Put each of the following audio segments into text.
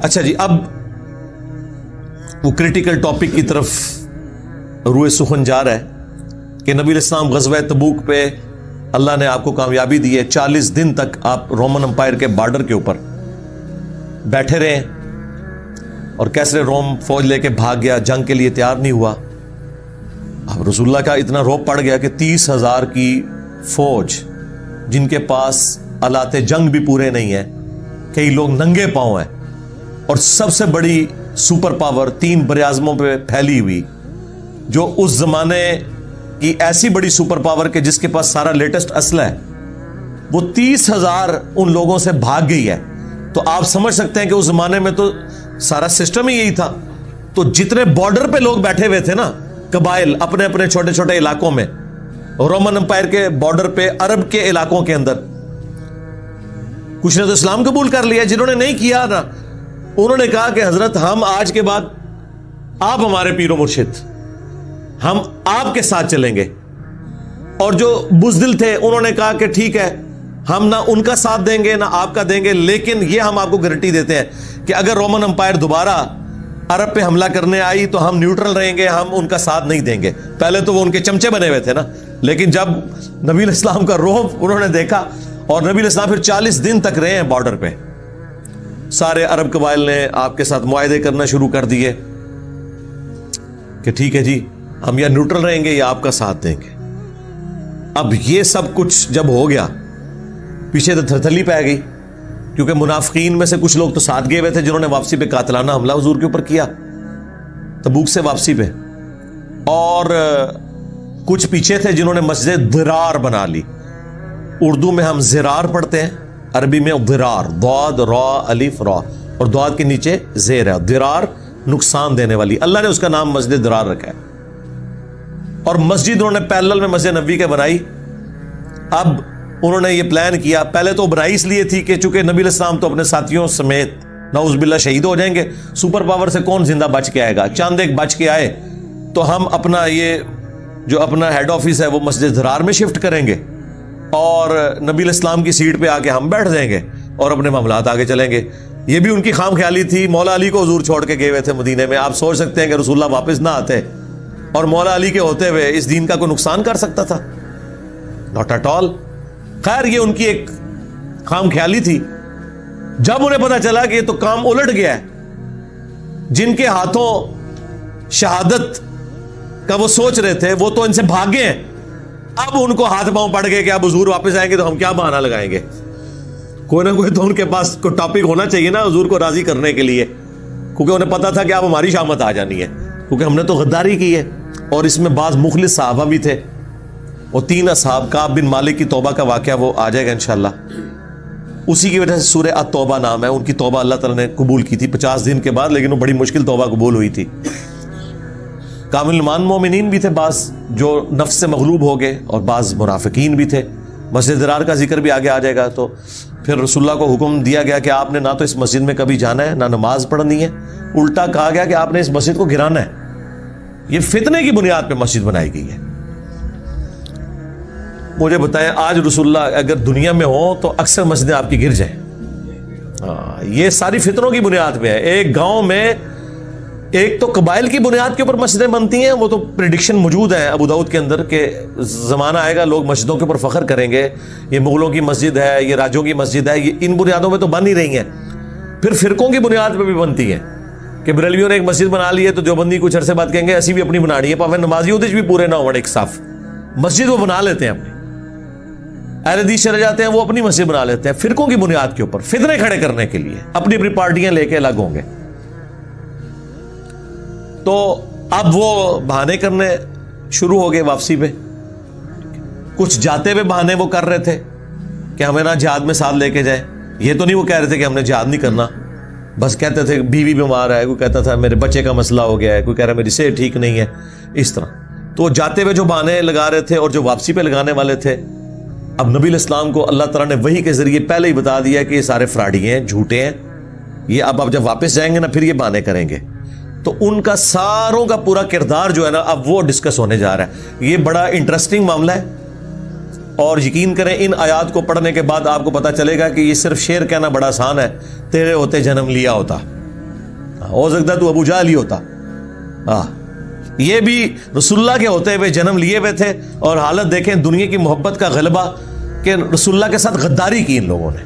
اچھا جی، اب وہ کرٹیکل ٹاپک کی طرف روئے سخن جا رہا ہے کہ نبی علیہ السلام غزوہ تبوک پہ اللہ نے آپ کو کامیابی دی ہے. 40 دن تک آپ رومن امپائر کے بارڈر کے اوپر بیٹھے رہے اور کیسرے روم فوج لے کے بھاگ گیا، جنگ کے لیے تیار نہیں ہوا. اب رسول اللہ کا اتنا روب پڑ گیا کہ 30,000 کی فوج جن کے پاس آلات جنگ بھی پورے نہیں ہیں، کئی لوگ ننگے پاؤں ہیں، اور سب سے بڑی سپر پاور 3 براعظموں پہ پھیلی ہوئی، جو اس زمانے کی ایسی بڑی سپر پاور کہ جس کے پاس سارا لیٹسٹ اسلحہ ہے، وہ 30,000 ان لوگوں سے بھاگ گئی ہے. تو آپ سمجھ سکتے ہیں کہ اس زمانے میں تو سارا سسٹم ہی یہی تھا. تو جتنے بارڈر پہ لوگ بیٹھے ہوئے تھے نا، قبائل اپنے اپنے چھوٹے چھوٹے علاقوں میں، رومن امپائر کے بارڈر پہ عرب کے علاقوں کے اندر، کچھ نے تو اسلام قبول کر لیا. جنہوں نے نہیں کیا نا، انہوں نے کہا کہ حضرت ہم آج کے بعد آپ ہمارے پیر و مرشد، ہم آپ کے ساتھ چلیں گے. اور جو بزدل تھے انہوں نے کہا کہ ٹھیک ہے، ہم نہ ان کا ساتھ دیں گے نہ آپ کا دیں گے، لیکن یہ ہم آپ کو گارنٹی دیتے ہیں کہ اگر رومن امپائر دوبارہ عرب پہ حملہ کرنے آئی تو ہم نیوٹرل رہیں گے، ہم ان کا ساتھ نہیں دیں گے. پہلے تو وہ ان کے چمچے بنے ہوئے تھے نا، لیکن جب نبی علیہ السلام کا رعب انہوں نے دیکھا، اور نبی علیہ السلام پھر 40 دن تک رہے ہیں بارڈر پہ. سارے عرب قبائل نے آپ کے ساتھ معاہدے کرنا شروع کر دیے کہ ٹھیک ہے جی، ہم یا نیوٹرل رہیں گے یا آپ کا ساتھ دیں گے. اب یہ سب کچھ جب ہو گیا، پیچھے تو تھرتھلی پہ گئی، کیونکہ منافقین میں سے کچھ لوگ تو ساتھ گئے ہوئے تھے جنہوں نے واپسی پہ قاتلانہ حملہ حضور کے اوپر کیا تبوک سے واپسی پہ، اور کچھ پیچھے تھے جنہوں نے مسجد ضرار بنا لی. اردو میں ہم زرار پڑھتے ہیں، عربی میں ضرار، ضاد را الف را، اور ضاد کے نیچے زیر ہے. ضرار نقصان دینے والی، اللہ نے اس کا نام مسجد ضرار رکھا ہے. اور مسجد انہوں نے پیرلل میں مسجد نبوی کے بنائی. اب انہوں نے یہ پلان کیا، پہلے تو بنائی اس لیے تھی کہ چونکہ نبی علیہ السلام تو اپنے ساتھیوں سمیت نعوذ باللہ شہید ہو جائیں گے، سپر پاور سے کون زندہ بچ کے آئے گا. چاند ایک بچ کے آئے تو ہم اپنا یہ جو اپنا ہیڈ آفس ہے وہ مسجد ضرار میں شفٹ کریں گے، اور نبی علیہ السلام کی سیٹ پہ آ کے ہم بیٹھ جائیں گے اور اپنے معاملات آگے چلیں گے. یہ بھی ان کی خام خیالی تھی. مولا علی کو حضور چھوڑ کے گئے ہوئے تھے مدینے میں. آپ سوچ سکتے ہیں کہ رسول اللہ واپس نہ آتے اور مولا علی کے ہوتے ہوئے اس دین کا کوئی نقصان کر سکتا تھا؟ Not at all. خیر، یہ ان کی ایک خام خیالی تھی. جب انہیں پتا چلا کہ یہ تو کام الٹ گیا ہے، جن کے ہاتھوں شہادت کا وہ سوچ رہے تھے وہ تو ان سے بھاگے ہیں، اب ان کو ہاتھ پاؤں پڑ گئے کہ اب حضور واپس آئیں گے تو ہم کیا بہانہ لگائیں گے. کوئی نہ کوئی تو ان کے پاس کوئی ٹاپک ہونا چاہیے نا حضور کو راضی کرنے کے لیے، کیونکہ انہیں پتا تھا کہ اب ہماری شامت آ جانی ہے، کیونکہ ہم نے تو غداری کی ہے. اور اس میں بعض مخلص صحابہ بھی تھے، وہ 3 اصحاب، کعب بن مالک کی توبہ کا واقعہ وہ آ جائے گا انشاءاللہ. اسی کی وجہ سے سورہ التوبہ نام ہے. ان کی توبہ اللہ تعالیٰ نے قبول کی تھی 50 دن کے بعد، لیکن وہ بڑی مشکل توبہ قبول ہوئی تھی. کامل ایمان مومنین بھی تھے بعض جو نفس سے مغلوب ہو گئے، اور بعض منافقین بھی تھے. مسجد ضرار کا ذکر بھی آگے آ جائے گا. تو پھر رسول اللہ کو حکم دیا گیا کہ آپ نے نہ تو اس مسجد میں کبھی جانا ہے، نہ نماز پڑھنی ہے. الٹا کہا گیا کہ آپ نے اس مسجد کو گرانا ہے. یہ فتنے کی بنیاد پہ مسجد بنائی گئی ہے. مجھے بتائیں، آج رسول اللہ اگر دنیا میں ہوں تو اکثر مسجدیں آپ کی گر جائیں. یہ ساری فتنوں کی بنیاد پہ ہے. ایک گاؤں میں ایک تو قبائل کی بنیاد کے اوپر مسجدیں بنتی ہیں، وہ تو پریڈکشن موجود ہے ابو داؤد کے اندر کہ زمانہ آئے گا لوگ مسجدوں کے اوپر فخر کریں گے، یہ مغلوں کی مسجد ہے، یہ راجوں کی مسجد ہے. یہ ان بنیادوں پہ تو بن ہی رہی ہیں. پھر فرقوں کی بنیاد پہ بھی بنتی ہیں کہ بریلویوں نے ایک مسجد بنا لی ہے تو دیوبندی کچھ عرصے بعد کہیں گے اسی بھی اپنی بنانی ہے، پاوے نمازی ہوتے بھی پورے نہ ہو ایک صاف مسجد وہ بنا لیتے ہیں اپنی. اہل حدیث چلے جاتے ہیں وہ اپنی مسجد بنا لیتے ہیں فرقوں کی بنیاد کے اوپر، فتنے کھڑے کرنے کے لیے اپنی اپنی پارٹیاں لے کے الگ ہوں گے. تو اب وہ بہانے کرنے شروع ہو گئے واپسی پہ. کچھ جاتے ہوئے بہانے وہ کر رہے تھے کہ ہمیں نہ جہاد میں ساتھ لے کے جائے. یہ تو نہیں وہ کہہ رہے تھے کہ ہم نے جہاد نہیں کرنا، بس کہتے تھے بیوی بیمار ہے، کوئی کہتا تھا میرے بچے کا مسئلہ ہو گیا ہے، کوئی کہہ رہا ہے میری صحت ٹھیک نہیں ہے، اس طرح. تو جاتے ہوئے جو بہانے لگا رہے تھے اور جو واپسی پہ لگانے والے تھے، اب نبی علیہ السلام کو اللہ تعالیٰ نے وحی کے ذریعے پہلے ہی بتا دیا کہ یہ سارے فراڈی ہیں، جھوٹے ہیں. یہ اب جب واپس جائیں گے نا پھر یہ بہانے کریں گے. تو ان کا ساروں کا پورا کردار جو ہے نا اب وہ ڈسکس ہونے جا رہا ہے. یہ بڑا انٹرسٹنگ معاملہ ہے، اور یقین کریں ان آیات کو پڑھنے کے بعد آپ کو پتا چلے گا کہ یہ صرف شعر کہنا بڑا آسان ہے، تیرے ہوتے جنم لیا ہوتا. ہو سکتا ہے تو ابو جہل ہی ہوتا. یہ بھی رسول اللہ کے ہوتے ہوئے جنم لیے ہوئے تھے, اور حالت دیکھیں دنیا کی محبت کا غلبہ کہ رسول اللہ کے ساتھ غداری کی ان لوگوں نے.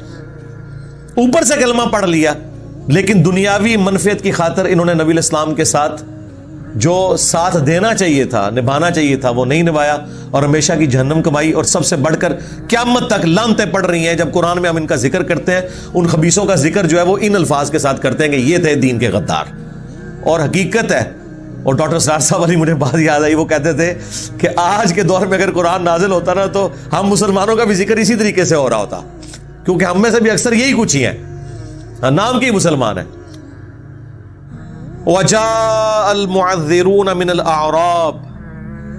اوپر سے کلمہ پڑھ لیا, لیکن دنیاوی منفعت کی خاطر انہوں نے نبی الاسلام کے ساتھ جو ساتھ دینا چاہیے تھا, نبھانا چاہیے تھا, وہ نہیں نبھایا, اور ہمیشہ کی جہنم کمائی. اور سب سے بڑھ کر قیامت تک لعنتیں پڑ رہی ہیں. جب قرآن میں ہم ان کا ذکر کرتے ہیں, ان خبیثوں کا ذکر جو ہے وہ ان الفاظ کے ساتھ کرتے ہیں کہ یہ تھے دین کے غدار. اور حقیقت ہے, اور ڈاکٹر سرار صاحب والی مجھے بات یاد آئی, وہ کہتے تھے کہ آج کے دور میں اگر قرآن نازل ہوتا نا تو ہم مسلمانوں کا بھی ذکر اسی طریقے سے ہو رہا ہوتا, کیونکہ ہم میں سے بھی اکثر یہی کچھ ہی ہیں, نام کی مسلمان ہیں. وَجَاءَ الْمُعَذِّرُونَ مِنَ الْأَعْرَابِ,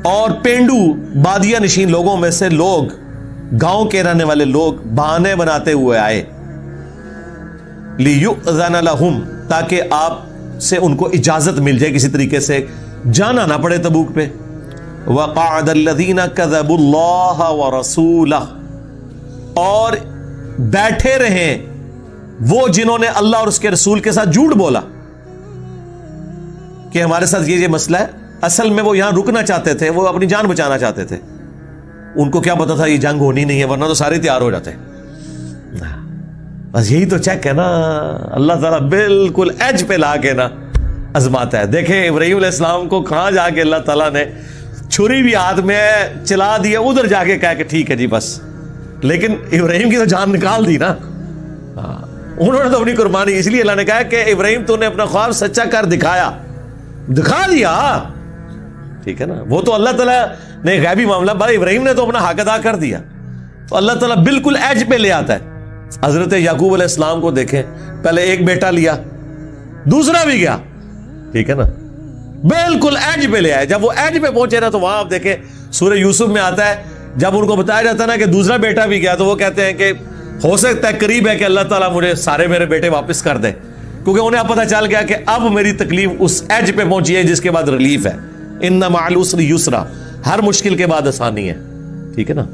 اور پینڈو بادیہ نشین لوگوں میں سے لوگ, گاؤں کے رہنے والے لوگ بہانے بناتے ہوئے آئے. لِيُؤْذَنَ لَهُمْ, تاکہ آپ سے ان کو اجازت مل جائے, کسی طریقے سے جانا نہ پڑے تبوک پہ. وَقَعَدَ الَّذِينَ كَذَبُوا اللَّهَ وَرَسُولَهُ, اور بیٹھے رہیں وہ جنہوں نے اللہ اور اس کے رسول کے ساتھ جھوٹ بولا کہ ہمارے ساتھ یہ مسئلہ ہے. اصل میں وہ یہاں رکنا چاہتے تھے, وہ اپنی جان بچانا چاہتے تھے. ان کو کیا پتا تھا یہ جنگ ہونی نہیں ہے, ورنہ تو سارے تیار ہو جاتے. بس یہی تو چیک ہے نا, اللہ تعالیٰ بالکل ایج پہ لا کے نا آزماتا ہے. دیکھیں ابراہیم علیہ السلام کو کہاں جا کے اللہ تعالیٰ نے چھری بھی ہاتھ میں چلا دی, ادھر جا کے کہا کہ ٹھیک ہے جی بس, لیکن ابراہیم کی تو جان نکال دی نا. انہوں نے تو اپنی قربانی, اس لیے اللہ نے کہا کہ ابراہیم تو نے اپنا خواب سچا کر دکھا دیا, ٹھیک ہے نا. وہ تو اللہ تعالیٰ نے غیبی معاملہ, بھائی ابراہیم نے تو اپنا حق ادا کر دیا, تو اللہ تعالیٰ بالکل ایج پہ لے آتا ہے. حضرت یعقوب علیہ السلام کو دیکھیں, پہلے ایک بیٹا لیا, دوسرا بھی گیا, ٹھیک ہے نا, بالکل ایج پہ لے آئے. جب وہ ایج پہ پہنچے نا تو وہاں آپ دیکھیں سورہ یوسف میں آتا ہے, جب ان کو بتایا جاتا ہے نا کہ دوسرا بیٹا بھی گیا, تو وہ کہتے ہیں کہ ہو سکتا ہے قریب ہے کہ اللہ تعالیٰ مجھے سارے میرے بیٹے واپس کر دے, کیونکہ انہیں اب پتہ چل گیا کہ اب میری تکلیف اس ایج پہ پہنچی ہے جس کے بعد ریلیف ہے. ان مع العسر یسرا, ہر مشکل کے بعد آسانی ہے, ٹھیک ہے نا.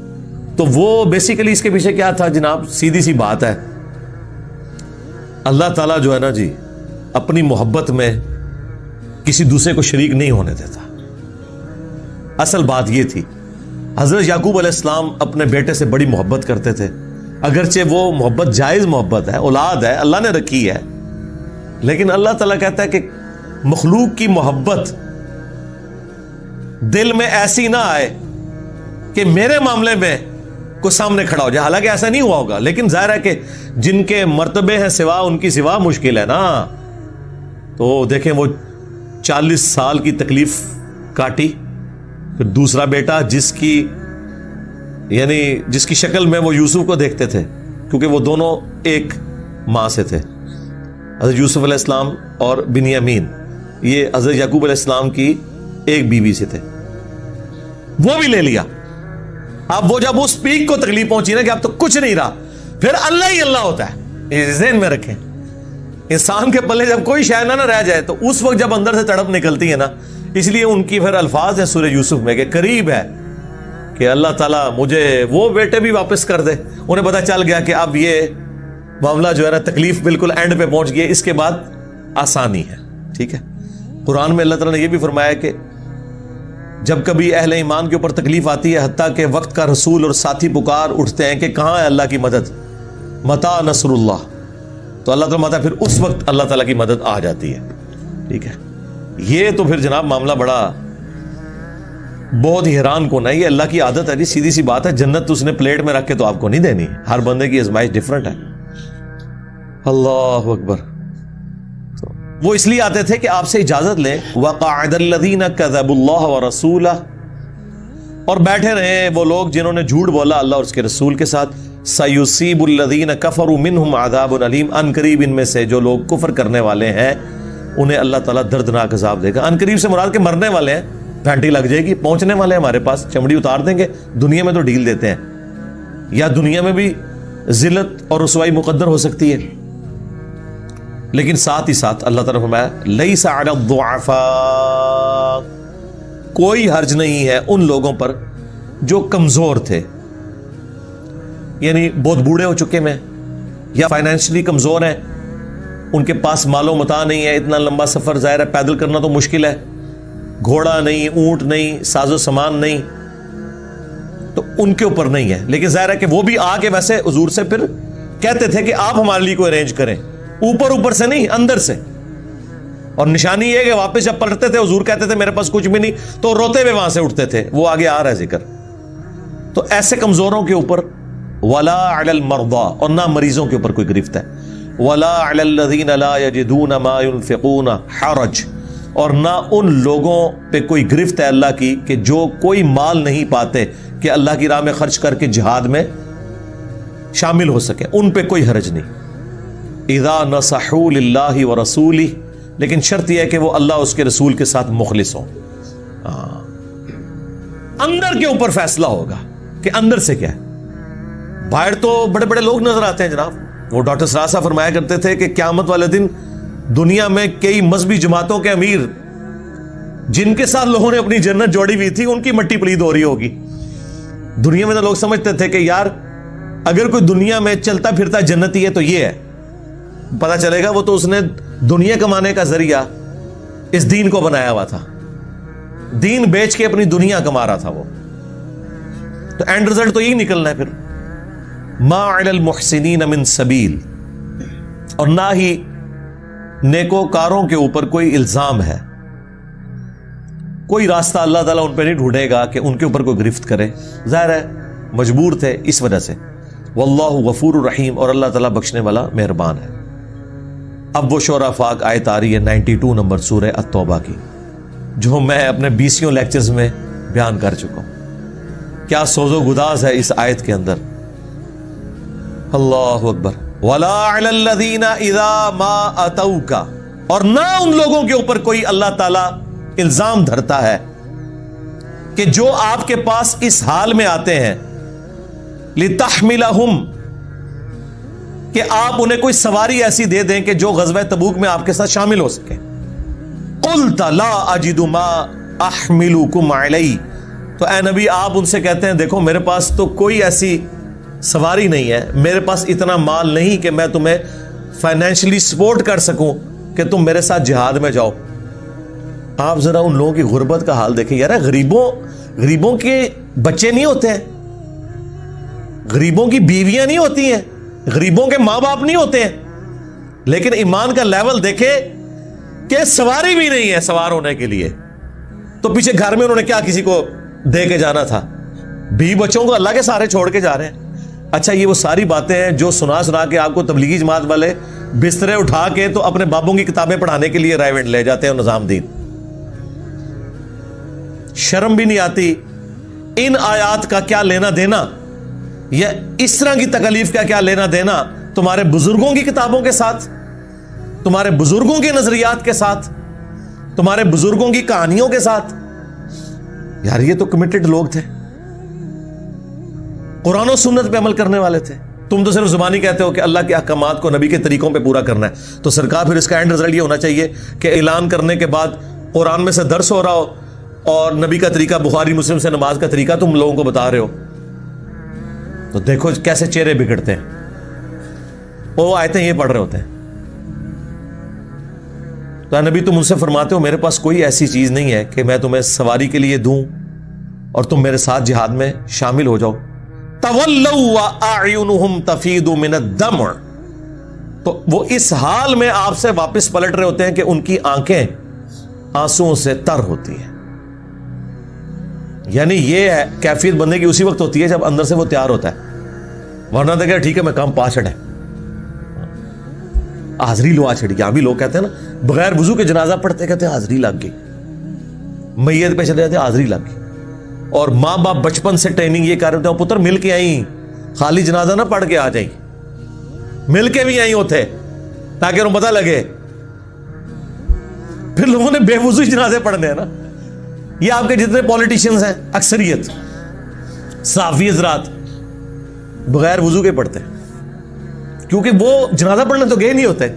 تو وہ بیسیکلی اس کے پیچھے کیا تھا جناب, سیدھی سی بات ہے, اللہ تعالیٰ جو ہے نا جی اپنی محبت میں کسی دوسرے کو شریک نہیں ہونے دیتا. اصل بات یہ تھی, حضرت یعقوب علیہ السلام اپنے بیٹے سے بڑی محبت کرتے تھے, اگرچہ وہ محبت جائز محبت ہے, اولاد ہے, اللہ نے رکھی ہے, لیکن اللہ تعالیٰ کہتا ہے کہ مخلوق کی محبت دل میں ایسی نہ آئے کہ میرے معاملے میں کوئی سامنے کھڑا ہو جائے. حالانکہ ایسا نہیں ہوا ہوگا, لیکن ظاہر ہے کہ جن کے مرتبے ہیں سوا, ان کی سوا مشکل ہے نا. تو دیکھیں وہ 40 سال کی تکلیف کاٹی, پھر دوسرا بیٹا جس کی شکل میں وہ یوسف کو دیکھتے تھے, کیونکہ وہ دونوں ایک ماں سے تھے, حضرت یوسف علیہ السلام اور بنیامین, یہ حضرت یعقوب علیہ السلام کی ایک بیوی سے تھے, وہ بھی لے لیا. اب وہ جب اس پیک کو تکلیف پہنچی نا کہ اب تو کچھ نہیں رہا, پھر اللہ ہی اللہ ہوتا ہے. یہ ذہن میں رکھیں, انسان کے پلے جب کوئی شے نہ رہ جائے تو اس وقت جب اندر سے تڑپ نکلتی ہے نا, اس لیے ان کی پھر الفاظ ہیں سورہ یوسف میں کہ قریب ہے کہ اللہ تعالیٰ مجھے وہ بیٹے بھی واپس کر دے. انہیں پتا چل گیا کہ اب یہ معاملہ جو ہے نا تکلیف بالکل اینڈ پہ پہنچ گئی, اس کے بعد آسانی ہے, ٹھیک ہے. قرآن میں اللہ تعالیٰ نے یہ بھی فرمایا کہ جب کبھی اہل ایمان کے اوپر تکلیف آتی ہے, حتیٰ کہ وقت کا رسول اور ساتھی پکار اٹھتے ہیں کہ کہاں ہے اللہ کی مدد, متا نصر اللہ, تو اللہ تعالیٰ متا, پھر اس وقت اللہ تعالیٰ کی مدد آ جاتی ہے, ٹھیک ہے. یہ تو پھر جناب معاملہ بڑا بہت ہی حیران کن ہے. یہ اللہ کی عادت ہے جی, سیدھی سی بات ہے. جنت اس نے پلیٹ میں رکھ کے تو آپ کو نہیں دینی, ہر بندے کی آزمائش ڈفرنٹ ہے. اللہ اکبر. وہ اس لیے آتے تھے کہ آپ سے اجازت لیں. وَقَعَدَ الَّذِينَ كَذَبُوا اللَّهَ وَرَسُولَهُ, اور بیٹھے رہے وہ لوگ جنہوں نے جھوٹ بولا اللہ اور اس کے رسول کے ساتھ. سَيُصِيبُ الَّذِينَ كَفَرُوا مِنْهُمْ عَذَابٌ أَلِيمٌ, ان قریب ان میں سے جو لوگ کفر کرنے والے ہیں انہیں اللہ تعالیٰ دردناک عذاب دے گا. ان قریب سے مراد کے مرنے والے ہیں, گھنٹی لگ جائے گی, پہنچنے والے ہیں ہمارے پاس, چمڑی اتار دیں گے. دنیا میں تو ڈھیل دیتے ہیں, یا دنیا میں بھی ذلت اور رسوائی مقدر ہو سکتی ہے, لیکن ساتھ ہی ساتھ اللہ تعالیٰ نے فرمایا لیس علی الضعفاء, کوئی حرج نہیں ہے ان لوگوں پر جو کمزور تھے, یعنی بہت بوڑھے ہو چکے ہیں یا فائنینشلی کمزور ہیں, ان کے پاس مال و متاع نہیں ہے، اتنا لمبا سفر ظاہر ہے پیدل کرنا تو مشکل ہے، گھوڑا نہیں، اونٹ نہیں، ساز و سامان نہیں، تو ان کے اوپر نہیں ہے. لیکن ظاہر ہے کہ وہ بھی آ کے ویسے حضور سے پھر کہتے تھے کہ آپ ہمارے لیے کوئی ارینج کریں، اوپر سے نہیں، اندر سے. اور نشانی یہ کہ واپس جب پلٹتے تھے حضور کہتے تھے میرے پاس کچھ بھی نہیں، تو روتے ہوئے وہاں سے اٹھتے تھے. وہ آگے آ رہا ہے ذکر. تو ایسے کمزوروں کے اوپر ولا علی المرضى، اور نہ مریضوں کے اوپر کوئی گرفت ہے. ولا علی الذین لا یجدون ما ينفقون حرج، اور نہ ان لوگوں پہ کوئی گرفت ہے اللہ کی کہ جو کوئی مال نہیں پاتے کہ اللہ کی راہ میں خرچ کر کے جہاد میں شامل ہو سکے، ان پہ کوئی حرج نہیں. اذا نصحوا للہ ورسولہ، لیکن شرط یہ ہے کہ وہ اللہ اس کے رسول کے ساتھ مخلص ہوں. اندر کے اوپر فیصلہ ہوگا کہ اندر سے کیا ہے. باہر تو بڑے بڑے لوگ نظر آتے ہیں جناب. وہ ڈاکٹر سراج صاحب فرمایا کرتے تھے کہ قیامت والے دن دنیا میں کئی مذہبی جماعتوں کے امیر جن کے ساتھ لوگوں نے اپنی جنت جوڑی ہوئی تھی ان کی مٹی پلید ہو رہی ہوگی. دنیا میں تو لوگ سمجھتے تھے کہ یار اگر کوئی دنیا میں چلتا پھرتا جنتی ہے تو یہ ہے. پتا چلے گا وہ تو اس نے دنیا کمانے کا ذریعہ اس دین کو بنایا ہوا تھا، دین بیچ کے اپنی دنیا کما رہا تھا وہ. تو اینڈ رزلٹ تو یہی نکلنا ہے پھر. ما علی المحسنین من سبیل، اور نہ ہی نیکوکاروں کے اوپر کوئی الزام ہے، کوئی راستہ اللہ تعالیٰ ان پہ نہیں ڈھونڈے گا کہ ان کے اوپر کوئی گرفت کرے. ظاہر ہے مجبور تھے اس وجہ سے. واللہ غفور الرحیم، اور اللہ تعالیٰ بخشنے والا مہربان ہے. اب وہ شعراء فاق آیت آ رہی ہے 92 نمبر سورہ التوبہ کی، جو میں اپنے 20 لیکچرز میں بیان کر چکا ہوں. کیا سوز و گداز ہے اس آیت کے اندر. اللہ اکبر. وَلَا عَلَى الَّذِينَ إِذَا مَا أَتَوْكَ، اور نہ ان لوگوں کے اوپر کوئی اللہ تعالیٰ الزام دھرتا ہے کہ جو آپ کے پاس اس حال میں آتے ہیں لِتَحْمِلَهُمْ، کہ آپ انہیں کوئی سواری ایسی دے دیں کہ جو غزوہ تبوک میں آپ کے ساتھ شامل ہو سکے. قُلْتَ لَا أَجِدُ مَا أَحْمِلُكُمْ عَلَيْهِ، تو اے نبی آپ ان سے کہتے ہیں دیکھو میرے پاس تو کوئی ایسی سواری نہیں ہے، میرے پاس اتنا مال نہیں کہ میں تمہیں فائنینشلی سپورٹ کر سکوں کہ تم میرے ساتھ جہاد میں جاؤ. آپ ذرا ان لوگوں کی غربت کا حال دیکھیں یار. غریبوں کے بچے نہیں ہوتے ہیں، غریبوں کی بیویاں نہیں ہوتی ہیں، غریبوں کے ماں باپ نہیں ہوتے ہیں، لیکن ایمان کا لیول دیکھے کہ سواری بھی نہیں ہے سوار ہونے کے لیے. تو پیچھے گھر میں انہوں نے کیا کسی کو دے کے جانا تھا، بیوی بچوں کو اللہ کے سارے چھوڑ کے جا رہے ہیں. اچھا یہ وہ ساری باتیں ہیں جو سنا کے آپ کو تبلیغی جماعت والے بسترے اٹھا کے تو اپنے بابوں کی کتابیں پڑھانے کے لیے رائیونڈ لے جاتے ہیں نظام دین. شرم بھی نہیں آتی. ان آیات کا کیا لینا دینا، یا اس طرح کی تکالیف کا کیا لینا دینا تمہارے بزرگوں کی کتابوں کے ساتھ، تمہارے بزرگوں کے نظریات کے ساتھ، تمہارے بزرگوں کی کہانیوں کے ساتھ. یار یہ تو کمیٹڈ لوگ تھے، قرآن و سنت پہ عمل کرنے والے تھے. تم تو صرف زبانی کہتے ہو کہ اللہ کے احکامات کو نبی کے طریقوں پہ پورا کرنا ہے. تو سرکار پھر اس کا اینڈ رزلٹ یہ ہونا چاہیے کہ اعلان کرنے کے بعد قرآن میں سے درس ہو رہا ہو اور نبی کا طریقہ بخاری مسلم سے نماز کا طریقہ تم لوگوں کو بتا رہے ہو. تو دیکھو کیسے چہرے بگڑتے ہیں. وہ آیتیں یہ پڑھ رہے ہوتے ہیں. تو نبی تم ان سے فرماتے ہو میرے پاس کوئی ایسی چیز نہیں ہے کہ میں تمہیں سواری کے لیے دوں اور تم میرے ساتھ جہاد میں شامل ہو جاؤ. تولوا واعینہم تفیض من الدمع، تو وہ اس حال میں آپ سے واپس پلٹ رہے ہوتے ہیں کہ ان کی آنکھیں آنسوؤں سے تر ہوتی ہیں. یعنی یہ ہے کیفیت بندے کی اسی وقت ہوتی ہے جب اندر سے وہ تیار ہوتا ہے، ورنہ تو کہ ٹھیک ہے میں کام پا چھڑا، حاضری لوا چھڑی. یہاں بھی لوگ کہتے ہیں نا بغیر وضو کے جنازہ پڑھتے کہتے ہیں حاضری لگ گئی، میت پہ چلے جاتے حاضری لگ گئی. اور ماں باپ بچپن سے ٹریننگ یہ کر رہے ہوتے ہیں پتر مل کے آئی، خالی جنازہ نہ پڑھ کے آ جائیں، مل کے بھی آئی ہوتے تاکہ انہیں پتہ لگے. پھر لوگوں نے بے وضو جنازے پڑھنے ہیں نا. یہ آپ کے جتنے پولیٹیشنز ہیں اکثریت صحافی حضرات بغیر وضو کے پڑھتے ہیں، کیونکہ وہ جنازہ پڑھنے تو گئے نہیں ہوتے،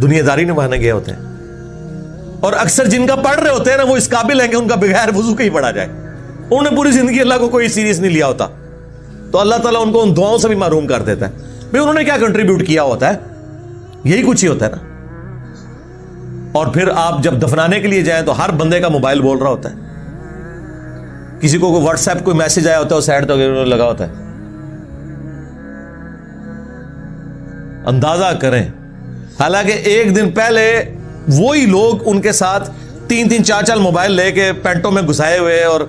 دنیا داری نبھانے گئے ہوتے ہیں. اور اکثر جن کا پڑھ رہے ہوتے ہیں نا وہ اس قابل ہیں کہ ان کا بغیر وضو کے ہی پڑھا جائے. انہوں نے پوری زندگی اللہ کو کوئی سیریس نہیں لیا ہوتا، تو اللہ تعالیٰ ان کو ان دعاؤں سے بھی محروم کر دیتا ہے. بھئی انہوں نے کیا کنٹریبیوٹ کیا ہوتا ہے، یہی کچھ ہی ہوتا ہے نا. اور پھر آپ جب دفنانے کے لیے جائیں تو ہر بندے کا موبائل بول رہا ہوتا ہے. کسی کو کوئی واٹس ایپ کوئی میسج آیا ہوتا ہے وہ سائڈ تو لگا ہوتا ہے. اندازہ کریں, حالانکہ ایک دن پہلے وہی لوگ ان کے ساتھ 3-3 4 موبائل لے کے پینٹوں میں گھسائے ہوئے اور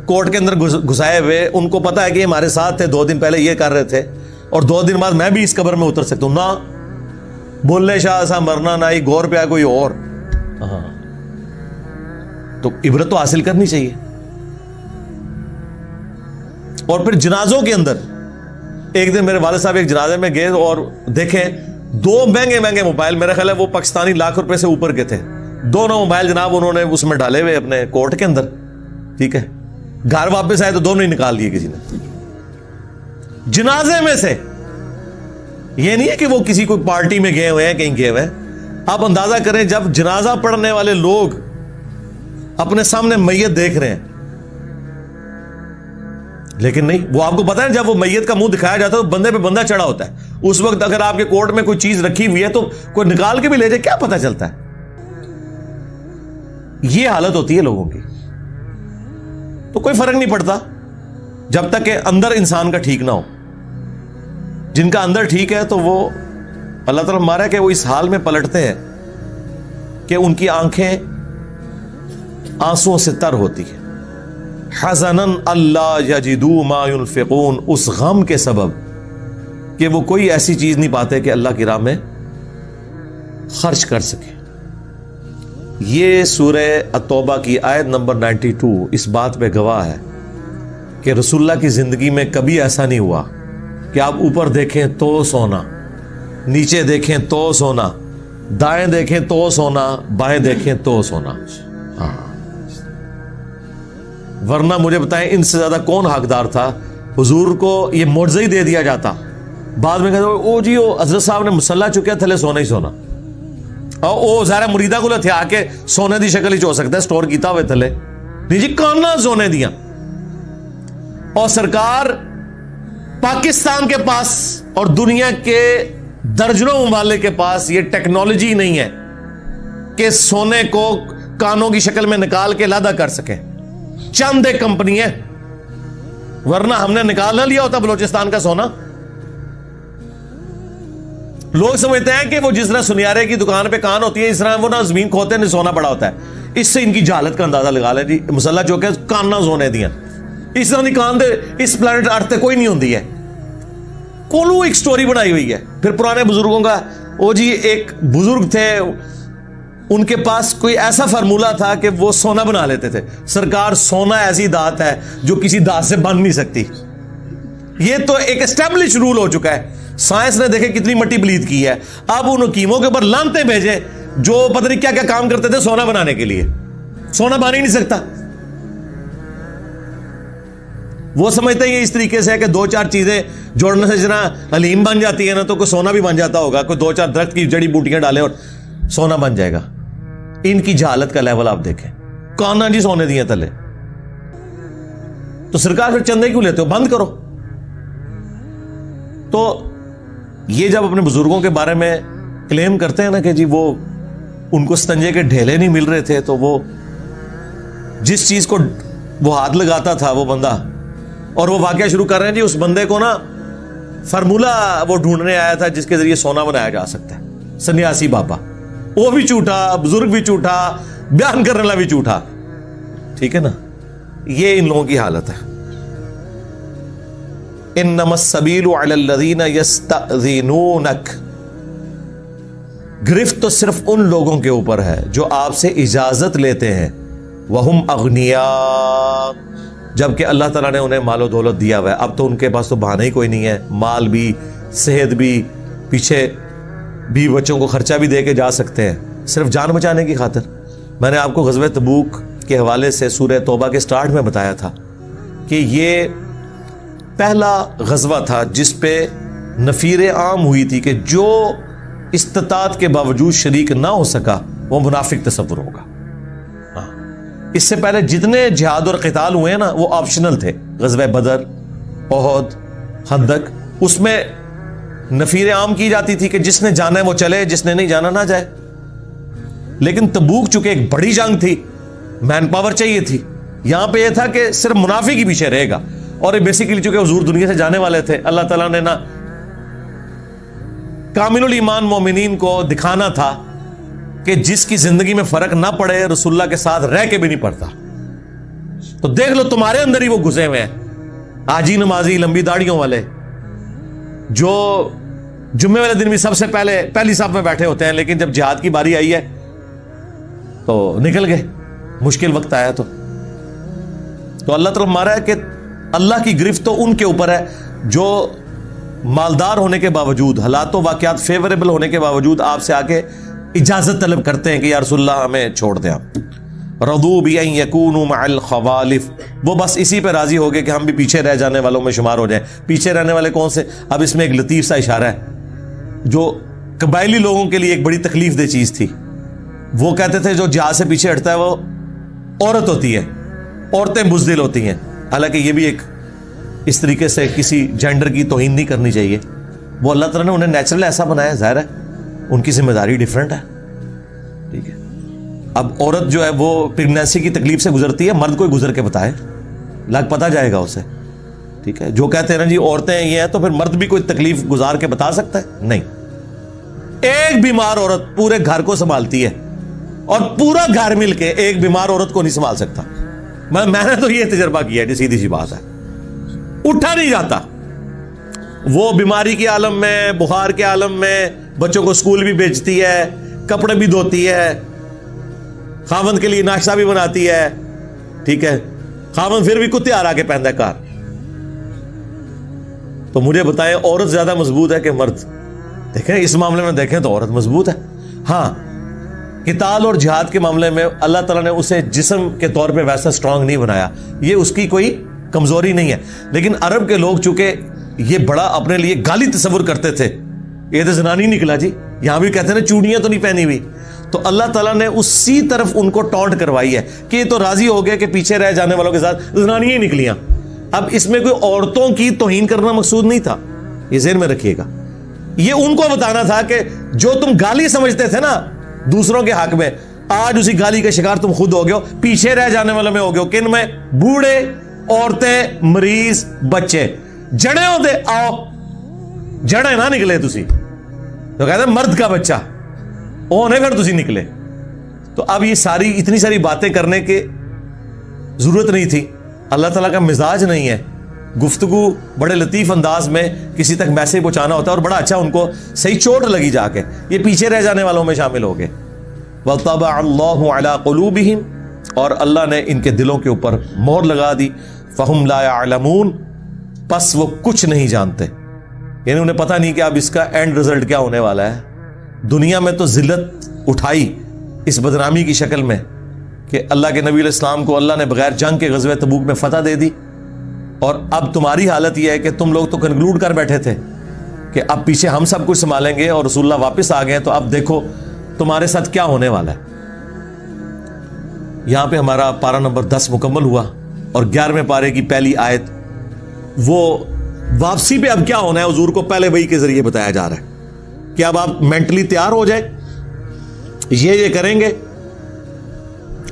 کوٹ کے اندر گھسائے ہوئے, ان کو پتا ہے کہ ہمارے ساتھ تھے, 2 دن پہلے یہ کر رہے تھے اور 2 دن بعد میں بھی اس قبر میں اتر سکتا ہوں. نہ بولے شاہ ایسا مرنا نہ ہی غور پہ آئے کوئی اور. ہاں تو عبرت تو حاصل کرنی چاہیے. اور پھر جنازوں کے اندر ایک دن میرے والد صاحب ایک جنازے میں گئے اور دیکھیں 2 مہنگے موبائل, میرا خیال ہے وہ پاکستانی لاکھ روپے سے اوپر کے تھے, دونوں موبائل جناب انہوں نے اس میں ڈالے ہوئے اپنے کوٹ کے اندر. ٹھیک ہے, گھر واپس آئے تو دونوں ہی نکال لیے کسی نے جنازے میں سے. یہ نہیں ہے کہ وہ کسی کوئی پارٹی میں گئے ہوئے ہیں, کہیں گئے ہوئے ہیں. آپ اندازہ کریں جب جنازہ پڑھنے والے لوگ اپنے سامنے میت دیکھ رہے ہیں, لیکن نہیں, وہ آپ کو پتا ہے جب وہ میت کا منہ دکھایا جاتا ہے تو بندے پہ بندہ چڑھا ہوتا ہے. اس وقت اگر آپ کے کوٹ میں کوئی چیز رکھی ہوئی ہے تو کوئی نکال کے بھی لے جائے, کیا پتا چلتا ہے. یہ حالت ہوتی ہے لوگوں کی. تو کوئی فرق نہیں پڑتا جب تک کہ اندر انسان کا ٹھیک نہ ہو. جن کا اندر ٹھیک ہے تو وہ اللہ تعالیٰ مارا کہ وہ اس حال میں پلٹتے ہیں کہ ان کی آنکھیں آنسوؤں سے تر ہوتی ہیں. حزنن اللہ یجدوا ما ينفقون, اس غم کے سبب کہ وہ کوئی ایسی چیز نہیں پاتے کہ اللہ کی راہ میں خرچ کر سکے. یہ سورہ التوبہ کی آیت نمبر 92 اس بات پہ گواہ ہے کہ رسول اللہ کی زندگی میں کبھی ایسا نہیں ہوا کہ آپ اوپر دیکھیں تو سونا, نیچے دیکھیں تو سونا, دائیں دیکھیں تو سونا, بائیں دیکھیں تو سونا. ہاں, ورنہ مجھے بتائیں ان سے زیادہ کون حقدار تھا. حضور کو یہ معجزہ ہی دے دیا جاتا, بعد میں کہتے او جی وہ حضرت صاحب نے مصلا چکیا تھلے سونا ہی سونا, اور وہ ظاہر مریدہ کو تھے آ کے سونے دی شکل ہی ہو سکتا ہے سٹور کیتا ہوئے تھلے, نہیں جی کانا سونے دیا. اور سرکار پاکستان کے پاس اور دنیا کے درجنوں ممالک کے پاس یہ ٹیکنالوجی نہیں ہے کہ سونے کو کانوں کی شکل میں نکال کے علیحدہ کر سکے. چند ایک کمپنی ہے, ورنہ ہم نے نکال نہ لیا ہوتا بلوچستان کا سونا. لوگ سمجھتے ہیں کہ وہ جس طرح سنیارے کی دکان پہ کان ہوتی ہے اس طرح وہ نہ زمین کھوتے ہیں سونا پڑا ہوتا ہے. اس سے ان کی جہالت کا اندازہ لگا لیں جی. مسلح چوکے کان نہ سونے دیا, اس طرح کی کان دے اس پلانٹ ارتھ کوئی نہیں ہوتی ہے. کولو ایک سٹوری بنائی ہوئی ہے. پھر پرانے بزرگوں کا, وہ جی ایک بزرگ تھے ان کے پاس کوئی ایسا فارمولہ تھا کہ وہ سونا بنا لیتے تھے. سرکار سونا ایسی دھات ہے جو کسی دھات سے بن نہیں سکتی. یہ تو ایک اسٹیبلش رول ہو چکا ہے. سائنس نے دیکھے کتنی مٹی پلیت کی ہے. اب ان حکیموں کے اوپر لانتے بھیجے جو پتہ نہیں کیا کیا کام کرتے تھے سونا بنانے کے لیے. سونا بن ہی نہیں سکتا. وہ سمجھتے ہیں اس طریقے سے ہے کہ 2-4 چیزیں جوڑنے سے جنا حلیم بن جاتی ہے نا, تو کوئی سونا بھی بن جاتا ہوگا. کوئی 2-4 درخت کی جڑی بوٹیاں ڈالے اور سونا بن جائے گا. ان کی جہالت کا لیول آپ دیکھیں. کانا جی سونے دیے تلے. تو سرکار پھر چندے کیوں لیتے ہو, بند کرو. تو یہ جب اپنے بزرگوں کے بارے میں کلیم کرتے ہیں نا کہ جی وہ ان کو ستنجے کے ڈھیلے نہیں مل رہے تھے, تو وہ جس چیز کو وہ ہاتھ لگاتا تھا وہ بندہ, اور وہ واقعہ شروع کر رہے ہیں جی اس بندے کو نا فارمولہ وہ ڈھونڈنے آیا تھا جس کے ذریعے سونا بنایا جا سکتا ہے. سنیاسی بابا, وہ بھی جھوٹا, بزرگ بھی جھوٹا, بیان کرنے والا بھی جھوٹا. ٹھیک ہے نا, یہ ان لوگوں کی حالت ہے. انما السبیل علی الذین یستأذنونک, گرفت تو صرف ان لوگوں کے اوپر ہے جو آپ سے اجازت لیتے ہیں. وہم اغنیاء, جبکہ اللہ تعالیٰ نے انہیں مال و دولت دیا ہوا ہے. اب تو ان کے پاس تو بہانہ ہی کوئی نہیں ہے, مال بھی, صحت بھی, پیچھے بھی بچوں کو خرچہ بھی دے کے جا سکتے ہیں صرف جان بچانے کی خاطر. میں نے آپ کو غزوہ تبوک کے حوالے سے سورہ توبہ کے سٹارٹ میں بتایا تھا کہ یہ پہلا غزوہ تھا جس پہ نفیر عام ہوئی تھی کہ جو استطاعت کے باوجود شریک نہ ہو سکا وہ منافق تصور ہوگا. اس سے پہلے جتنے جہاد اور قتال ہوئے ہیں نا وہ آپشنل تھے. غزوہ بدر, احد, خندق, اس میں نفیر عام کی جاتی تھی کہ جس نے جانا ہے وہ چلے, جس نے نہیں جانا نہ جائے. لیکن تبوک چونکہ ایک بڑی جنگ تھی، مین پاور چاہیے تھی، یہاں پہ یہ تھا کہ صرف منافق ہی پیچھے رہے گا، اور یہ بیسیکلی چونکہ حضور دنیا سے جانے والے تھے، اللہ تعالیٰ نے نا کامل الایمان مومنین کو دکھانا تھا کہ جس کی زندگی میں فرق نہ پڑے رسول اللہ کے ساتھ رہ کے بھی نہیں پڑتا. تو دیکھ لو تمہارے اندر ہی وہ گھسے ہوئے ہیں، حاجی نمازی لمبی داڑھیوں والے، جو جمعے والے دن بھی سب سے پہلی صف میں بیٹھے ہوتے ہیں، لیکن جب جہاد کی باری آئی ہے تو نکل گئے، مشکل وقت آیا تو اللہ تعالیٰ مارا ہے کہ اللہ کی گرفت تو ان کے اوپر ہے جو مالدار ہونے کے باوجود، حالات و واقعات فیوریبل ہونے کے باوجود آپ سے آ کے اجازت طلب کرتے ہیں کہ یا رسول اللہ ہمیں چھوڑ دیں آپ. رضوا بأن يكونوا مع الخوالف، وہ بس اسی پہ راضی ہو گئے کہ ہم بھی پیچھے رہ جانے والوں میں شمار ہو جائیں. پیچھے رہنے والے کون سے؟ اب اس میں ایک لطیف سا اشارہ ہے جو قبائلی لوگوں کے لیے ایک بڑی تکلیف دہ چیز تھی. وہ کہتے تھے جو جہاد سے پیچھے ہٹتا ہے وہ عورت ہوتی ہے، عورتیں بزدل ہوتی ہیں. حالانکہ یہ بھی ایک اس طریقے سے کسی جینڈر کی توہین نہیں کرنی چاہیے. وہ اللہ تعالیٰ نے انہیں نیچرل ایسا بنایا، ظاہر ہے ان کی ذمہ داری ڈیفرنٹ ہے. ٹھیک ہے، اب عورت جو ہے وہ پریگنینسی کی تکلیف سے گزرتی ہے، مرد کوئی گزر کے بتائے، لگ پتہ جائے گا اسے. ٹھیک ہے، جو کہتے ہیں نا جی عورتیں یہ ہیں تو پھر مرد بھی کوئی تکلیف گزار کے بتا سکتا ہے؟ نہیں. ایک بیمار عورت پورے گھر کو سنبھالتی ہے، اور پورا گھر مل کے ایک بیمار عورت کو نہیں سنبھال سکتا. میں نے تو یہ تجربہ کیا ہے، سیدھی سی بات ہے، اٹھا نہیں جاتا. وہ بیماری کے عالم میں، بخار کے عالم میں، بچوں کو اسکول بھی بھیجتی ہے، کپڑے بھی دھوتی ہے، خاوند کے لیے ناشتہ بھی بناتی ہے. ٹھیک ہے، خاوند پھر بھی کتے آرا کے پہنتا ہے کار. تو مجھے بتائیں عورت زیادہ مضبوط ہے کہ مرد؟ دیکھیں اس معاملے میں دیکھیں تو عورت مضبوط ہے. ہاں، قتال اور جہاد کے معاملے میں اللہ تعالیٰ نے اسے جسم کے طور پہ ویسا سٹرونگ نہیں بنایا، یہ اس کی کوئی کمزوری نہیں ہے. لیکن عرب کے لوگ چونکہ یہ بڑا اپنے لیے گالی تصور کرتے تھے، یہ تو زنانی نکلا جی، یہاں بھی کہتے ہیں نا چوڑیاں تو نہیں پہنی ہوئی. تو اللہ تعالیٰ نے اسی طرف ان کو ٹونٹ کروائی ہے کہ یہ تو راضی ہو گئے کہ پیچھے رہ جانے والوں کے ساتھ زنانیاں نکلیاں. اب اس میں کوئی عورتوں کی توہین کرنا مقصود نہیں تھا، یہ ذہن میں رکھیے گا. یہ ان کو بتانا تھا کہ جو تم گالی سمجھتے تھے نا دوسروں کے حق میں، آج اسی گالی کا شکار تم خود ہو گئے ہو، پیچھے رہ جانے والوں میں ہو گئے ہو. کن میں؟ بوڑھے، عورتیں، مریض، بچے. جڑے ہوتے آؤ، جڑے نہ نکلے تسی تو کہتے ہیں مرد کا بچہ اونے پھر تسی نکلے. تو اب یہ ساری اتنی ساری باتیں کرنے کی ضرورت نہیں تھی. اللہ تعالیٰ کا مزاج نہیں ہے گفتگو بڑے لطیف انداز میں کسی تک میسج پہنچانا ہوتا ہے، اور بڑا اچھا ان کو صحیح چوٹ لگی جا کے یہ پیچھے رہ جانے والوں میں شامل ہو گئے. وَطَبَعَ اللَّهُ عَلَىٰ قُلُوبِهِمْ، اور اللہ نے ان کے دلوں کے اوپر مہر لگا دی. فَهُمْ لَا يَعْلَمُونَ، پس وہ کچھ نہیں جانتے. یعنی انہیں پتہ نہیں کہ اب اس کا اینڈ رزلٹ کیا ہونے والا ہے. دنیا میں تو ذلت اٹھائی اس بدنامی کی شکل میں کہ اللہ کے نبی علیہ السلام کو اللہ نے بغیر جنگ کے غزوہ تبوک میں فتح دے دی، اور اب تمہاری حالت یہ ہے کہ تم لوگ تو کنکلوڈ کر بیٹھے تھے کہ اب پیچھے ہم سب کچھ سنبھالیں گے اور رسول اللہ واپس آ گئے. تو اب دیکھو تمہارے ساتھ کیا ہونے والا ہے. یہاں پہ ہمارا پارہ نمبر 10 مکمل ہوا، اور 11ویں پارے کی پہلی آیت وہ واپسی پہ اب کیا ہونا ہے حضور کو پہلے وحی کے ذریعے بتایا جا رہا ہے کہ اب آپ مینٹلی تیار ہو جائیں، یہ کریں گے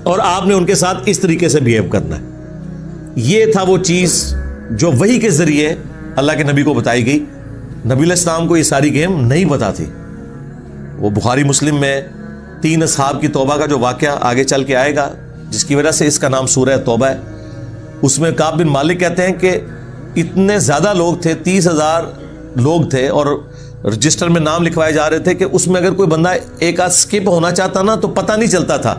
اور آپ نے ان کے ساتھ اس طریقے سے بہیو کرنا ہے. یہ تھا وہ چیز جو وحی کے ذریعے اللہ کے نبی کو بتائی گئی. نبی علیہ السلام کو یہ ساری گیم نہیں پتا تھی. وہ بخاری مسلم میں 3 اصحاب کی توبہ کا جو واقعہ آگے چل کے آئے گا، جس کی وجہ سے اس کا نام سورہ توبہ ہے، اس میں کعب بن مالک کہتے ہیں کہ اتنے زیادہ لوگ تھے، 30,000 لوگ تھے، اور رجسٹر میں نام لکھوائے جا رہے تھے کہ اس میں اگر کوئی بندہ ایک آدھ سکپ ہونا چاہتا نا تو پتہ نہیں چلتا تھا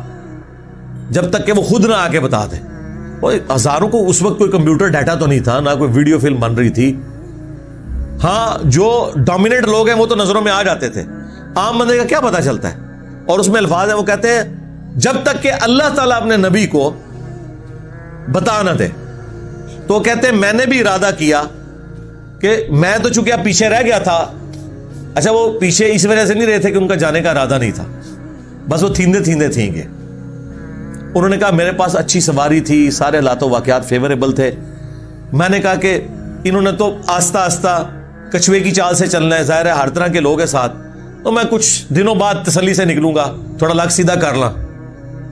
جب تک کہ وہ خود نہ آ کے بتا دے. اور ہزاروں کو اس وقت کوئی کمپیوٹر ڈیٹا تو نہیں تھا، نہ کوئی ویڈیو فلم بن رہی تھی. ہاں جو ڈومیننٹ لوگ ہیں وہ تو نظروں میں آ جاتے تھے، عام بندے کا کیا پتا چلتا ہے. اور اس میں الفاظ ہیں، وہ کہتے ہیں جب تک کہ اللہ تعالیٰ اپنے نبی کو بتا نہ دے. تو وہ کہتے ہیں میں نے بھی ارادہ کیا کہ میں تو چونکہ اب پیچھے رہ گیا تھا. اچھا وہ پیچھے اس وجہ سے نہیں رہے تھے کہ ان کا جانے کا ارادہ نہیں تھا، بس وہ تھیندے تھیں گے. انہوں نے کہا میرے پاس اچھی سواری تھی، سارے حالات و واقعات فیوریبل تھے. میں نے کہا کہ انہوں نے تو آہستہ آہستہ کچھوے کی چال سے چلنا ہے، ظاہر ہے ہر طرح کے لوگ ہیں ساتھ. تو میں کچھ دنوں بعد تسلی سے نکلوں گا, تھوڑا لاکھ سیدھا کر لاں,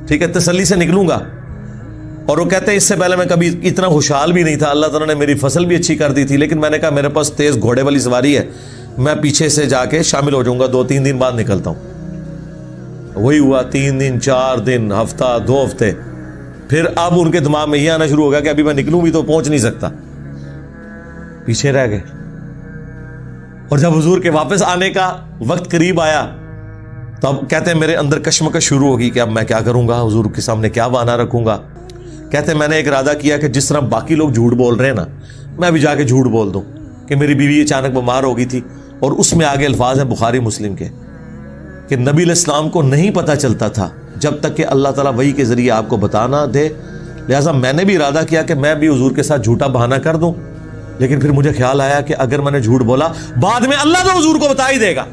ٹھیک ہے, تسلی سے نکلوں گا. اور وہ کہتے ہیں اس سے پہلے میں کبھی اتنا خوشحال بھی نہیں تھا, اللہ تعالیٰ نے میری فصل بھی اچھی کر دی تھی, لیکن میں نے کہا میرے پاس تیز گھوڑے والی سواری ہے, میں پیچھے سے جا کے شامل ہو جاؤں گا, 2-3 دن بعد نکلتا ہوں. وہی ہوا, 3 دن 4 دن, ہفتہ 2 ہفتے. پھر اب ان کے دماغ میں یہ آنا شروع ہو گیا کہ ابھی میں نکلوں بھی تو پہنچ نہیں سکتا, پیچھے رہ گئے. اور جب حضور کے واپس آنے کا وقت قریب آیا تو اب کہتے ہیں میرے اندر کشمکش شروع ہوگی کہ اب میں کیا کروں گا, حضور کے سامنے کیا بہانہ رکھوں گا. کہتے ہیں میں نے ایک ارادہ کیا کہ جس طرح باقی لوگ جھوٹ بول رہے ہیں نا, میں بھی جا کے جھوٹ بول دوں کہ میری بیوی اچانک بیمار ہو گئی تھی. اور اس میں آگے الفاظ ہیں بخاری مسلم کے کہ نبی علیہ السلام کو نہیں پتا چلتا تھا جب تک کہ اللہ تعالیٰ وحی کے ذریعے آپ کو بتانا دے, لہٰذا میں نے بھی ارادہ کیا کہ میں بھی حضور کے ساتھ جھوٹا بہانہ کر دوں. لیکن پھر مجھے خیال آیا کہ اگر میں نے جھوٹ بولا بعد میں اللہ تو حضور کو بتا ہی دے گا.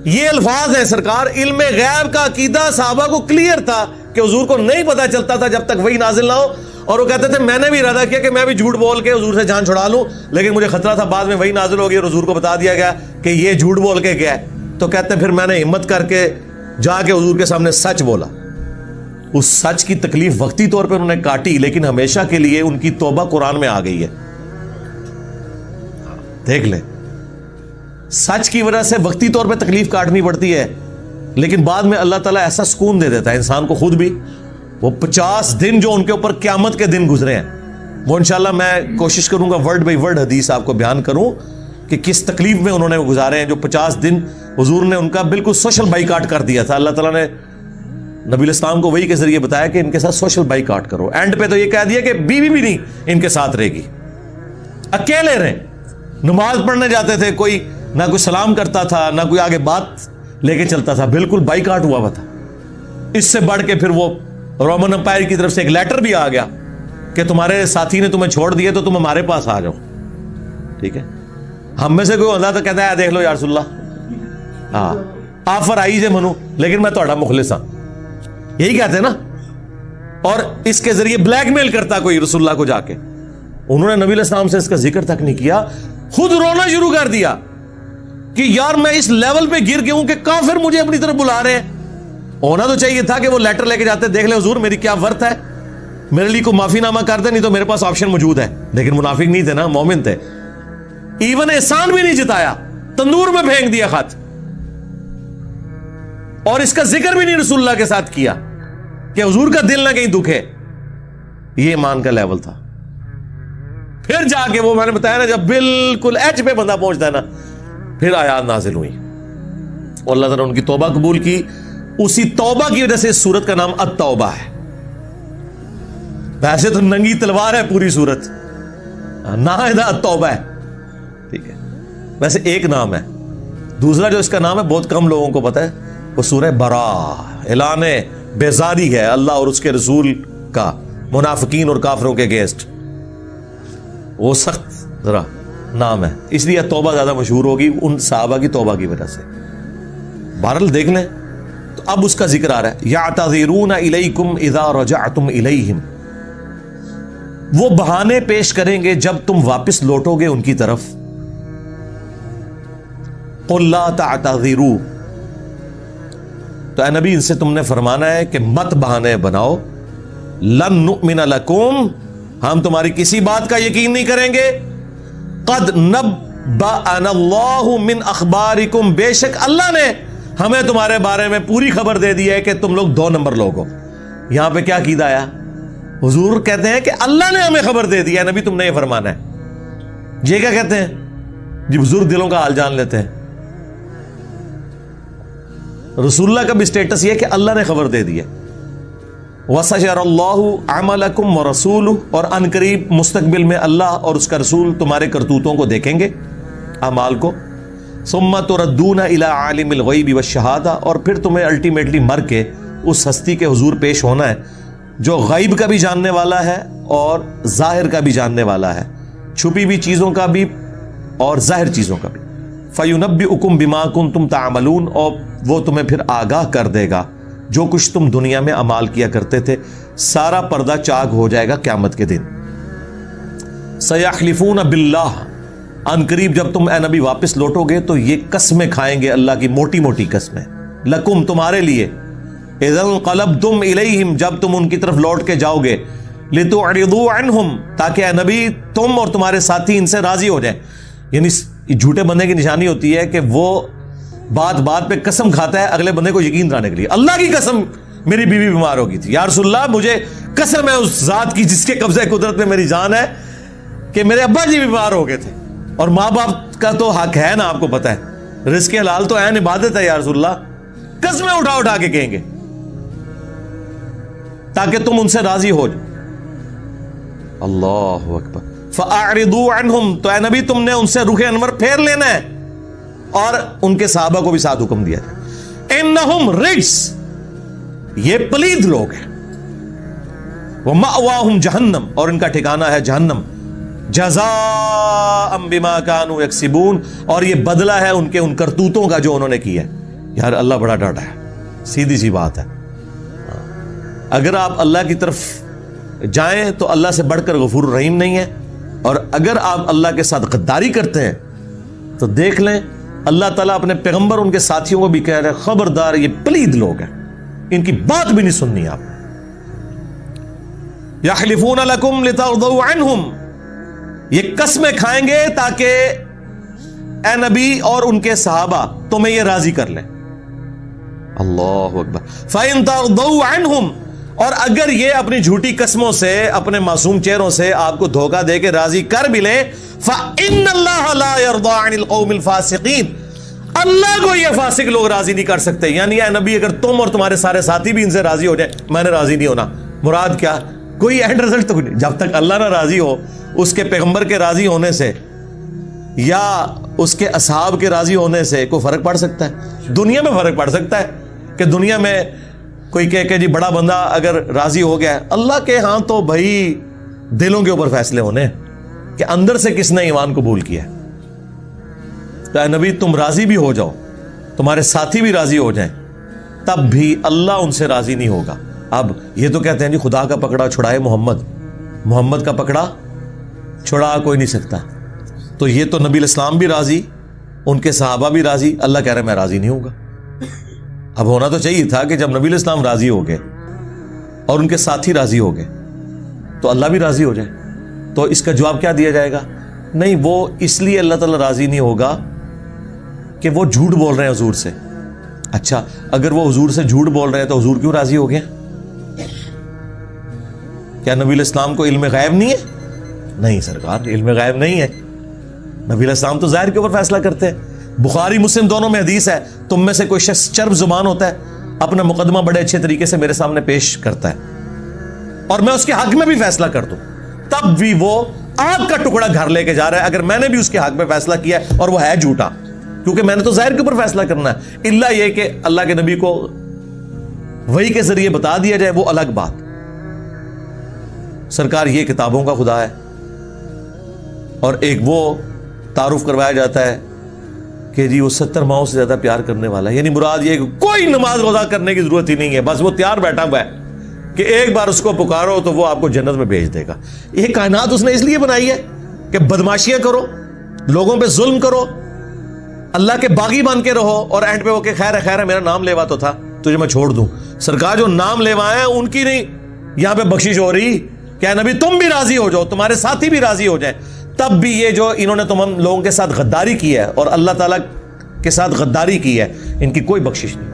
یہ الفاظ ہیں سرکار, علم غیب کا عقیدہ صحابہ کو کلیئر تھا کہ حضور کو نہیں پتا چلتا تھا جب تک وحی نازل نہ ہو. اور وہ کہتے تھے میں نے بھی ارادہ کیا کہ میں بھی جھوٹ بول کے حضور سے جان چھڑا لوں, لیکن مجھے خطرہ تھا بعد میں وحی نازل ہو گئی اور حضور کو بتا دیا گیا کہ یہ جھوٹ بول کے گیا ہے. تو کہتے ہیں پھر میں نے ہمت کر کے جا کے حضور کے سامنے سچ بولا. اس سچ کی تکلیف وقتی طور پہ انہوں نے کاٹی, لیکن ہمیشہ کے لیے ان کی توبہ قرآن میں آ گئی ہے. دیکھ لیں, سچ کی وجہ سے وقتی طور پہ تکلیف کاٹنی پڑتی ہے, لیکن بعد میں اللہ تعالیٰ ایسا سکون دے دیتا ہے انسان کو خود بھی. وہ 50 دن جو ان کے اوپر قیامت کے دن گزرے ہیں, وہ انشاءاللہ میں کوشش کروں گا ورڈ بائی ورڈ حدیث آپ کو بیان کروں کہ کس تکلیف میں انہوں نے گزارے ہیں. جو 50 دن حضور نے ان کا بالکل سوشل بائیکاٹ کر دیا تھا. اللہ تعالیٰ نے نبی علیہ السلام کو وحی کے ذریعے بتایا کہ ان کے ساتھ سوشل بائیکاٹ کرو. اینڈ پہ تو یہ کہہ دیا کہ بیوی بھی نہیں ان کے ساتھ رہے گی, اکیلے رہیں. نماز پڑھنے جاتے تھے, کوئی نہ کوئی سلام کرتا تھا, نہ کوئی آگے بات لے کے چلتا تھا, بالکل بائیکاٹ ہوا تھا. اس سے بڑھ کے پھر وہ رومن امپائر کی طرف سے ایک لیٹر بھی آ گیا کہ تمہارے ساتھی نے تمہیں چھوڑ دیے تو تم ہمارے پاس آ جاؤ. ٹھیک ہے, ہم میں سے کوئی ہوتا تو کہتا ہے دیکھ لو یا رسول اللہ, ہاں آفر آئی جے منو, لیکن میں تہاڈا مخلص ہاں, یہی کہتے ہیں نا. اور اس کے ذریعے بلیک میل کرتا کوئی رسول اللہ کو جا کے. انہوں نے نبی علیہ السلام سے اس کا ذکر تک نہیں کیا, خود رونا شروع کر دیا کہ یار میں اس لیول پہ گر گیا ہوں کہ کافر مجھے اپنی طرف بلا رہے ہیں. ہونا تو چاہیے تھا کہ وہ لیٹر لے کے جاتے, دیکھ لیں حضور میری کیا ورت ہے, میرے لیے کوئی معافی نامہ کر دے, نہیں تو میرے پاس آپشن موجود ہے. لیکن منافق نہیں تھے نا, مومن تھے. ایون احسان بھی نہیں جتایا, تندور میں پھینک دیا خط, اور اس کا ذکر بھی نہیں رسول اللہ کے ساتھ کیا کہ حضور کا دل نہ کہیں دکھے. یہ ایمان کا لیول تھا. پھر جا کے وہ میں نے بتایا نا, جب بالکل ایج پہ بندہ پہنچتا ہے نا, پھر آیات نازل ہوئی اور اللہ تعالیٰ نے ان کی توبہ قبول کی. اسی توبہ کی وجہ سے اس سورت کا نام التوبہ ہے. ویسے تو ننگی تلوار ہے پوری سورت, نام ہے التوبہ ہے. ٹھیک ہے, ویسے ایک نام ہے. دوسرا جو اس کا نام ہے بہت کم لوگوں کو پتا ہے, وہ سورہ برا, اعلان بیزاری ہے اللہ اور اس کے رسول کا منافقین اور کافروں کے اگینسٹ. وہ سخت ذرا نام ہے, اس لیے توبہ زیادہ مشہور ہوگی ان صحابہ کی توبہ کی وجہ سے. بہرحال دیکھ لیں, تو اب اس کا ذکر آ رہا ہے, یعتذرون الیکم اذا رجعتم الیہم, وہ بہانے پیش کریں گے جب تم واپس لوٹو گے ان کی طرف. قل لا تعتذروا, تو اے نبی ان سے تم نے فرمانا ہے کہ مت بہانے بناؤ. لن نؤمن لکم, ہم تمہاری کسی بات کا یقین نہیں کریں گے. قد نبأنا اللہ من اخبارکم, بے شک اللہ نے ہمیں تمہارے بارے میں پوری خبر دے دی ہے کہ تم لوگ 2 نمبر لوگ ہو. یہاں پہ کیا عقیدہ آیا؟ حضور کہتے ہیں کہ اللہ نے ہمیں خبر دے دی ہے, نبی تم نے یہ فرمانا ہے. یہ کیا کہتے ہیں جی, بزرگ دلوں کا حال جان لیتے ہیں. رسول اللہ کا بھی اسٹیٹس یہ کہ اللہ نے خبر دے دی ہے. وَسَيَرَى اللَّهُ عَمَلَكُمْ وَرَسُولُهُ, اور ان قریب مستقبل میں اللہ اور اس کا رسول تمہارے کرتوتوں کو دیکھیں گے, اعمال کو. ثُمَّ تُرَدُّونَ إِلَىٰ عَالِمِ الْغَيْبِ وَالشَّهَادَةِ, اور پھر تمہیں الٹیمیٹلی مر کے اس ہستی کے حضور پیش ہونا ہے جو غیب کا بھی جاننے والا ہے اور ظاہر کا بھی جاننے والا ہے, چھپی ہوئی چیزوں کا بھی اور ظاہر چیزوں کا بھی. فَيُنَبِّئُكُم بِمَا كُنتُمْ تَعْمَلُونَ, اور وہ تمہیں پھر آگاہ کر دے گا جو کچھ تم دنیا میں عمال کیا کرتے تھے. سارا پردہ چاک ہو جائے گا قیامت کے دن. سَيَحْلِفُونَ بِاللَّهِ, ان قریب جب تم اے نبی واپس لوٹو گے تو یہ قسمیں کھائیں گے اللہ کی موٹی موٹی قسمیں، لکم تمہارے لیے، اذا انقلبتم الیہم جب تم ان کی طرف لوٹ کے جاؤ گے، لتعرضوا عنہم تاکہ اے نبی تم اور تمہارے ساتھی ان سے راضی ہو جائیں. یعنی جھوٹے بندے کی نشانی ہوتی ہے کہ وہ بات بات پہ قسم کھاتا ہے اگلے بندے کو یقین دلانے کے لیے. اللہ کی قسم میری بیوی بیمار ہو گئی تھی، یا رسول اللہ مجھے قسم ہے اس ذات کی جس کے قبضہ قدرت میں میری جان ہے کہ میرے ابا جی بیمار ہو گئے تھے. اور ماں باپ کا تو حق ہے نا، آپ کو پتا ہے رزق حلال تو عین عبادت ہے. یا رسول اللہ قسمیں اٹھا اٹھا کے کہیں گے تاکہ تم ان سے راضی ہو جاؤ. اللہ اکبر. فاعرضوا عنہم تو اے نبی تم نے ان سے رخ انور پھیر لینا ہے. اور ان کے صحابہ کو بھی ساتھ حکم دیا تھا، انہم رجس یہ پلید لوگ ہیں، ومأواہم جہنم اور ان کا ٹھکانہ ہے جہنم، جزاء بما كانوا یکسبون اور یہ بدلہ ہے ان کے ان کرتوتوں کا جو انہوں نے کیا ہے. یار اللہ بڑا ڈاٹا ہے، سیدھی سی بات ہے. اگر آپ اللہ کی طرف جائیں تو اللہ سے بڑھ کر غفور الرحیم نہیں ہے، اور اگر آپ اللہ کے ساتھ غداری کرتے ہیں تو دیکھ لیں اللہ تعالیٰ اپنے پیغمبر ان کے ساتھیوں کو بھی کہہ رہے ہیں خبردار یہ پلید لوگ ہیں، ان کی بات بھی نہیں سننی آپ. یحلفون لکم لترضوا عنہم یہ قسمیں کھائیں گے تاکہ اے نبی اور ان کے صحابہ تمہیں یہ راضی کر لیں. اللہ اکبر. فَإِن تَرْضَوْا عَنْهُمْ اور اگر یہ اپنی جھوٹی قسموں سے اپنے معصوم چہروں سے آپ کو دھوکہ دے کے راضی کر بھی لیں فَإِنَّ اللَّهَ لَا يَرْضَى عَنِ الْقَوْمِ الْفَاسِقِينَ اللہ کو یہ فاسق لوگ راضی نہیں کر سکتے. یعنی اے نبی اگر تم اور تمہارے سارے ساتھی بھی ان سے راضی ہو جائیں میں نے راضی نہیں ہونا. مراد کیا؟ کوئی اینڈ رزلٹ تو نہیں. جب تک اللہ نہ راضی ہو اس کے پیغمبر کے راضی ہونے سے یا اس کے اصحاب کے راضی ہونے سے کوئی فرق پڑ سکتا ہے؟ دنیا میں فرق پڑ سکتا ہے کہ دنیا میں کوئی کہے کہ جی بڑا بندہ اگر راضی ہو گیا ہے. اللہ کے ہاں تو بھائی دلوں کے اوپر فیصلے ہونے کہ اندر سے کس نے ایمان قبول کیا. تو اے نبی تم راضی بھی ہو جاؤ، تمہارے ساتھی بھی راضی ہو جائیں، تب بھی اللہ ان سے راضی نہیں ہوگا. اب یہ تو کہتے ہیں جی خدا کا پکڑا چھڑائے محمد، محمد کا پکڑا چھڑا کوئی نہیں سکتا. تو یہ تو نبی الاسلام بھی راضی، ان کے صحابہ بھی راضی، اللہ کہہ رہے میں راضی نہیں ہوگا. اب ہونا تو چاہیے تھا کہ جب نبی الاسلام راضی ہو گئے اور ان کے ساتھی راضی ہو گئے تو اللہ بھی راضی ہو جائے. تو اس کا جواب کیا دیا جائے گا؟ نہیں، وہ اس لیے اللہ تعالیٰ راضی نہیں ہوگا کہ وہ جھوٹ بول رہے ہیں حضور سے. اچھا اگر وہ حضور سے جھوٹ بول رہے ہیں تو حضور کیوں راضی ہو گئے؟ کیا نبی الاسلام کو علم غیب نہیں ہے؟ نہیں سرکار، علم غیب نہیں ہے. نبی الاسلام تو ظاہر کے اوپر فیصلہ کرتے ہیں. بخاری مسلم دونوں میں حدیث ہے تم میں سے کوئی شخص چرب زبان ہوتا ہے، اپنا مقدمہ بڑے اچھے طریقے سے میرے سامنے پیش کرتا ہے اور میں اس کے حق میں بھی فیصلہ کر دوں، تب بھی وہ آگ کا ٹکڑا گھر لے کے جا رہا ہے اگر میں نے بھی اس کے حق میں فیصلہ کیا ہے اور وہ ہے جھوٹا، کیونکہ میں نے تو ظاہر کے اوپر فیصلہ کرنا ہے. الا یہ کہ اللہ کے نبی کو وحی کے ذریعے بتا دیا جائے وہ الگ بات. سرکار یہ کتابوں کا خدا ہے اور ایک وہ تعارف کروایا جاتا ہے کہ جی وہ 70 ماہوں سے زیادہ پیار کرنے والا ہے. یعنی مراد یہ کہ کوئی نماز روزہ کرنے کی ضرورت ہی نہیں ہے، بس وہ تیار بیٹھا ہوا ہے کہ ایک بار اس کو پکارو تو وہ آپ کو جنت میں بھیج دے گا. یہ کائنات اس نے اس لیے بنائی ہے کہ بدماشیاں کرو، لوگوں پہ ظلم کرو، اللہ کے باغی بن کے رہو اور اینڈ پہ وہ کہ خیر ہے میرا نام لیوا تو تھا تجھے میں چھوڑ دوں. سرکار جو نام لیوا ہیں ان کی نہیں یہاں پہ بخشش ہو رہی کہ نبی تم بھی راضی ہو جاؤ، تمہارے ساتھی بھی راضی ہو جائیں. تب بھی یہ جو انہوں نے تمام لوگوں کے ساتھ غداری کی ہے اور اللہ تعالیٰ کے ساتھ غداری کی ہے ان کی کوئی بخشش نہیں.